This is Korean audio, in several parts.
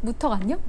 무턱 안녕?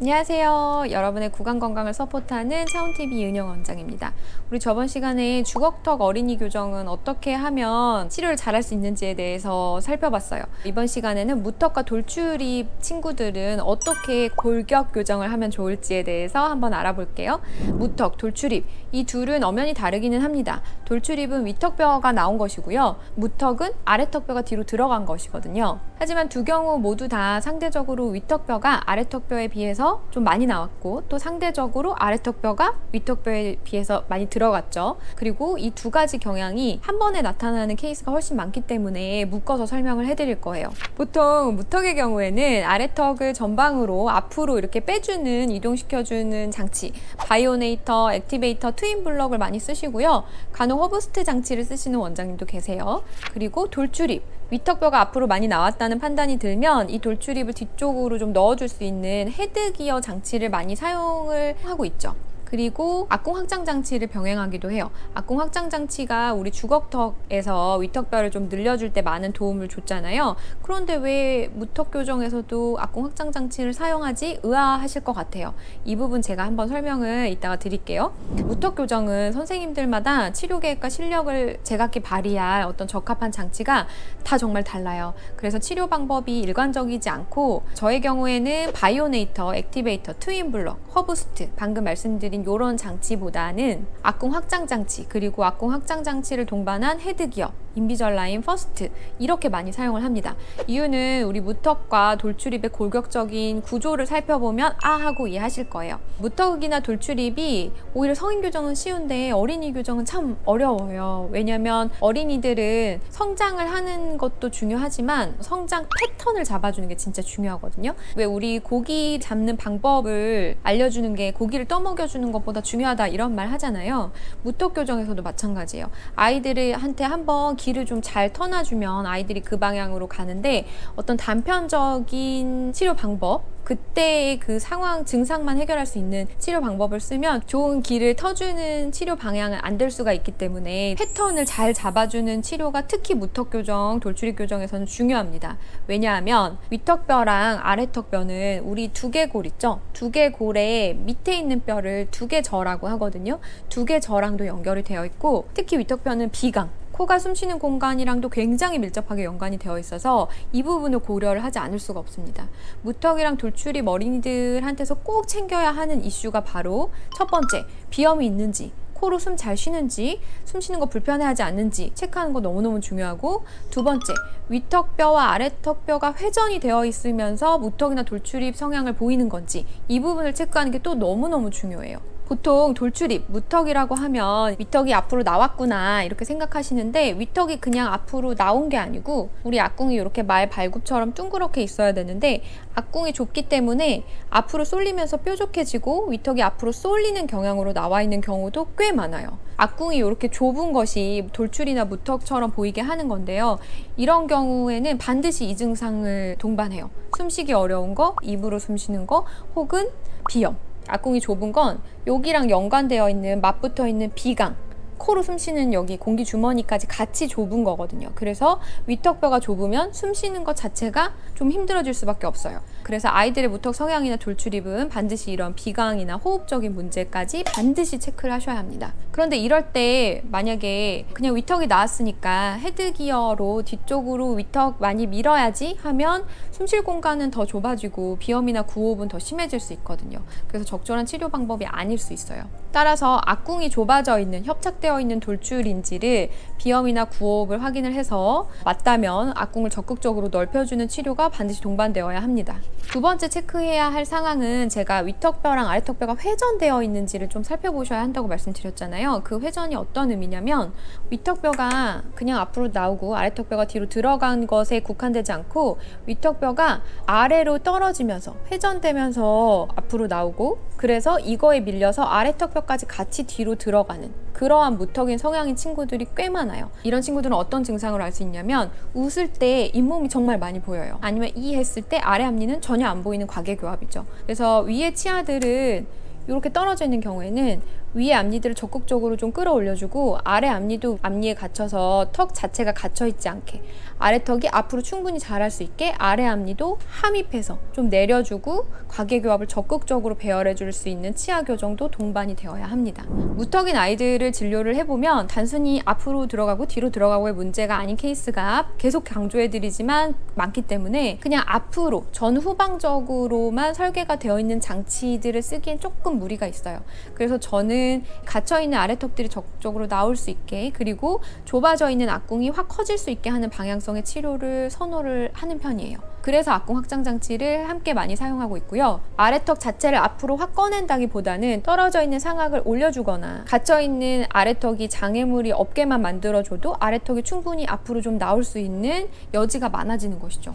안녕하세요. 여러분의 구강 건강을 서포트하는 차온TV 은영 원장입니다. 우리 저번 시간에 주걱턱 어린이 교정은 어떻게 하면 치료를 잘할 수 있는지에 대해서 살펴봤어요. 이번 시간에는 무턱과 돌출입 친구들은 어떻게 골격 교정을 하면 좋을지에 대해서 한번 알아볼게요. 무턱, 돌출입 이 둘은 엄연히 다르기는 합니다. 돌출입은 위턱뼈가 나온 것이고요. 무턱은 아래턱뼈가 뒤로 들어간 것이거든요. 하지만 두 경우 모두 다 상대적으로 위턱뼈가 아래턱뼈에 비해서 좀 많이 나왔고 또 상대적으로 아래턱뼈가 위턱뼈에 비해서 많이 들어갔죠. 그리고 이 두 가지 경향이 한 번에 나타나는 케이스가 훨씬 많기 때문에 묶어서 설명을 해드릴 거예요. 보통 무턱의 경우에는 아래턱을 전방으로 앞으로 이렇게 빼주는 이동시켜주는 장치 바이오네이터, 액티베이터, 트윈 블럭을 많이 쓰시고요. 간혹 허브스트 장치를 쓰시는 원장님도 계세요. 그리고 돌출입 위턱뼈가 앞으로 많이 나왔다는 판단이 들면 이 돌출입을 뒤쪽으로 좀 넣어줄 수 있는 헤드기어 장치를 많이 사용을 하고 있죠. 그리고 악궁 확장 장치를 병행하기도 해요. 악궁 확장 장치가 우리 주걱턱에서 위턱뼈를 좀 늘려줄 때 많은 도움을 줬잖아요. 그런데 왜 무턱 교정에서도 악궁 확장 장치를 사용하지? 의아하실 것 같아요. 이 부분 제가 한번 설명을 이따가 드릴게요. 무턱 교정은 선생님들마다 치료 계획과 실력을 제각기 발휘할 어떤 적합한 장치가 다 정말 달라요. 그래서 치료 방법이 일관적이지 않고 저의 경우에는 바이오네이터, 액티베이터, 트윈 블럭, 허브스트 방금 말씀드린 이런 장치보다는 악궁 확장 장치 그리고 악궁 확장 장치를 동반한 헤드기어, 인비절라인, 퍼스트 이렇게 많이 사용을 합니다. 이유는 우리 무턱과 돌출입의 골격적인 구조를 살펴보면 아 하고 이해하실 거예요. 무턱이나 돌출입이 오히려 성인 교정은 쉬운데 어린이 교정은 참 어려워요. 왜냐면 어린이들은 성장을 하는 것도 중요하지만 성장 패턴을 잡아주는 게 진짜 중요하거든요. 왜 우리 고기 잡는 방법을 알려주는 게 고기를 떠먹여주는 것보다 중요하다 이런 말 하잖아요. 무턱 교정에서도 마찬가지예요. 아이들한테 한번 길을 좀 잘 터놔주면 아이들이 그 방향으로 가는데 어떤 단편적인 치료 방법 그때의 그 상황 증상만 해결할 수 있는 치료 방법을 쓰면 좋은 길을 터주는 치료 방향은 안 될 수가 있기 때문에 패턴을 잘 잡아주는 치료가 특히 무턱 교정, 돌출입 교정에서는 중요합니다. 왜냐하면 위턱뼈랑 아래턱뼈는 우리 두개골 있죠? 두개골의 밑에 있는 뼈를 두개저라고 하거든요. 두개저랑도 연결이 되어 있고 특히 위턱뼈는 비강 코가 숨쉬는 공간이랑도 굉장히 밀접하게 연관이 되어 있어서 이 부분을 고려를 하지 않을 수가 없습니다. 무턱이랑 돌출입 어린이들한테서 꼭 챙겨야 하는 이슈가 바로 첫 번째, 비염이 있는지 코로 숨 잘 쉬는지 숨 쉬는 거 불편해하지 않는지 체크하는 거 너무너무 중요하고 두 번째, 위턱뼈와 아래턱뼈가 회전이 되어 있으면서 무턱이나 돌출입 성향을 보이는 건지 이 부분을 체크하는 게 또 너무너무 중요해요. 보통 돌출입, 무턱이라고 하면 위턱이 앞으로 나왔구나 이렇게 생각하시는데 위턱이 그냥 앞으로 나온 게 아니고 우리 악궁이 이렇게 말 발굽처럼 둥그렇게 있어야 되는데 악궁이 좁기 때문에 앞으로 쏠리면서 뾰족해지고 위턱이 앞으로 쏠리는 경향으로 나와 있는 경우도 꽤 많아요. 악궁이 이렇게 좁은 것이 돌출이나 무턱처럼 보이게 하는 건데요. 이런 경우에는 반드시 이 증상을 동반해요. 숨쉬기 어려운 거, 입으로 숨쉬는 거 혹은 비염. 악궁이 좁은 건 여기랑 연관되어 있는 맞붙어 있는 비강 코로 숨쉬는 여기 공기 주머니까지 같이 좁은 거거든요. 그래서 위턱뼈가 좁으면 숨쉬는 것 자체가 좀 힘들어질 수밖에 없어요. 그래서 아이들의 무턱 성향이나 돌출입은 반드시 이런 비강이나 호흡적인 문제까지 반드시 체크를 하셔야 합니다. 그런데 이럴 때 만약에 그냥 위턱이 나왔으니까 헤드기어로 뒤쪽으로 위턱 많이 밀어야지 하면 숨쉴 공간은 더 좁아지고 비염이나 구호흡은 더 심해질 수 있거든요. 그래서 적절한 치료 방법이 아닐 수 있어요. 따라서 악궁이 좁아져 있는 협착되어 있는 돌출인지를 비염이나 구호흡을 확인을 해서 맞다면 악궁을 적극적으로 넓혀주는 치료가 반드시 동반되어야 합니다. 두 번째 체크해야 할 상황은 제가 위턱뼈랑 아래턱뼈가 회전되어 있는지를 좀 살펴보셔야 한다고 말씀드렸잖아요. 그 회전이 어떤 의미냐면 위턱뼈가 그냥 앞으로 나오고 아래턱뼈가 뒤로 들어간 것에 국한되지 않고 위턱뼈가 아래로 떨어지면서 회전되면서 앞으로 나오고 그래서 이거에 밀려서 아래턱뼈까지 같이 뒤로 들어가는 그러한 무턱인 성향인 친구들이 꽤 많아요. 이런 친구들은 어떤 증상을 알 수 있냐면 웃을 때 잇몸이 정말 많이 보여요. 아니면 이 했을 때 아래 앞니는 전혀 안 보이는 과계교합이죠. 그래서 위의 치아들은 이렇게 떨어져 있는 경우에는 위에 앞니들을 적극적으로 좀 끌어올려주고 아래 앞니도 앞니에 갇혀서 턱 자체가 갇혀있지 않게 아래턱이 앞으로 충분히 자랄 수 있게 아래 앞니도 함입해서 좀 내려주고 과계교합을 적극적으로 배열해줄 수 있는 치아 교정도 동반이 되어야 합니다. 무턱인 아이들을 진료를 해보면 단순히 앞으로 들어가고 뒤로 들어가고의 문제가 아닌 케이스가 계속 강조해드리지만 많기 때문에 그냥 앞으로 전후방적으로만 설계가 되어 있는 장치들을 쓰기엔 조금 무리가 있어요. 그래서 저는 갇혀있는 아래턱들이 적극적으로 나올 수 있게 그리고 좁아져 있는 악궁이 확 커질 수 있게 하는 방향성의 치료를 선호를 하는 편이에요. 그래서 악궁 확장 장치를 함께 많이 사용하고 있고요. 아래턱 자체를 앞으로 확 꺼낸다기보다는 떨어져 있는 상악을 올려주거나 갇혀있는 아래턱이 장애물이 없게만 만들어줘도 아래턱이 충분히 앞으로 좀 나올 수 있는 여지가 많아지는 것이죠.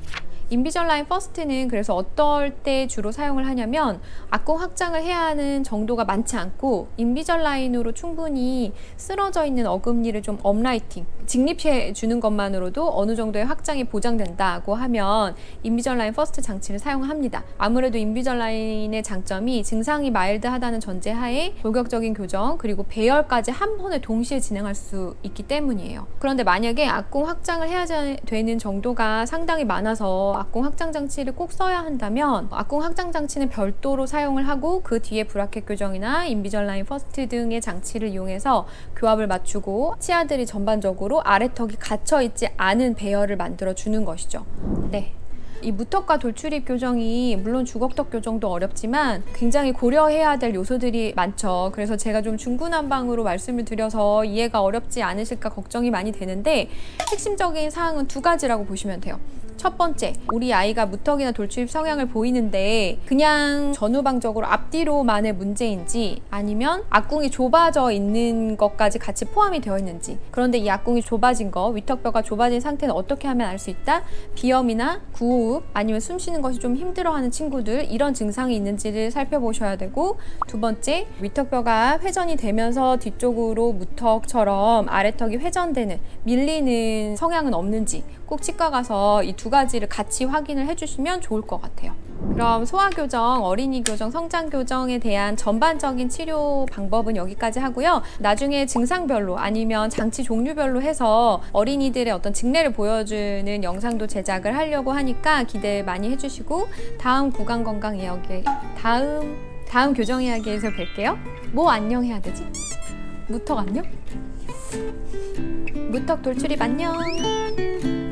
인비절라인 퍼스트는 그래서 어떨 때 주로 사용을 하냐면 악궁 확장을 해야 하는 정도가 많지 않고 인비절라인으로 충분히 쓰러져 있는 어금니를 좀 업라이팅, 직립해 주는 것만으로도 어느 정도의 확장이 보장된다고 하면 인비절라인 퍼스트 장치를 사용합니다. 아무래도 인비절라인의 장점이 증상이 마일드하다는 전제하에 골격적인 교정 그리고 배열까지 한 번에 동시에 진행할 수 있기 때문이에요. 그런데 만약에 악궁 확장을 해야 되는 정도가 상당히 많아서 악궁 확장 장치를 꼭 써야 한다면 악궁 확장 장치는 별도로 사용을 하고 그 뒤에 브라켓 교정이나 인비절라인 퍼스트 등의 장치를 이용해서 교합을 맞추고 치아들이 전반적으로 아래턱이 갇혀있지 않은 배열을 만들어 주는 것이죠. 네. 이 무턱과 돌출입 교정이 물론 주걱턱 교정도 어렵지만 굉장히 고려해야 될 요소들이 많죠. 그래서 제가 좀 중구난방으로 말씀을 드려서 이해가 어렵지 않으실까 걱정이 많이 되는데 핵심적인 사항은 두 가지라고 보시면 돼요. 첫 번째, 우리 아이가 무턱이나 돌출입 성향을 보이는데 그냥 전후방적으로 앞뒤로만의 문제인지 아니면 악궁이 좁아져 있는 것까지 같이 포함이 되어 있는지, 그런데 이 악궁이 좁아진 거, 위턱뼈가 좁아진 상태는 어떻게 하면 알 수 있다? 비염이나 구호흡 아니면 숨 쉬는 것이 좀 힘들어하는 친구들, 이런 증상이 있는지를 살펴보셔야 되고, 두 번째, 위턱뼈가 회전이 되면서 뒤쪽으로 무턱처럼 아래턱이 회전되는, 밀리는 성향은 없는지 꼭 치과 가서 이 두 가지를 같이 확인을 해주시면 좋을 것 같아요. 그럼 소아교정, 어린이 교정, 성장 교정에 대한 전반적인 치료 방법은 여기까지 하고요. 나중에 증상별로 아니면 장치 종류별로 해서 어린이들의 어떤 직례를 보여주는 영상도 제작을 하려고 하니까 기대 많이 해주시고, 다음 구강건강 이야기, 다음 교정 이야기에서 뵐게요. 뭐 안녕 해야 되지? 무턱 안녕? 무턱 돌출입 안녕.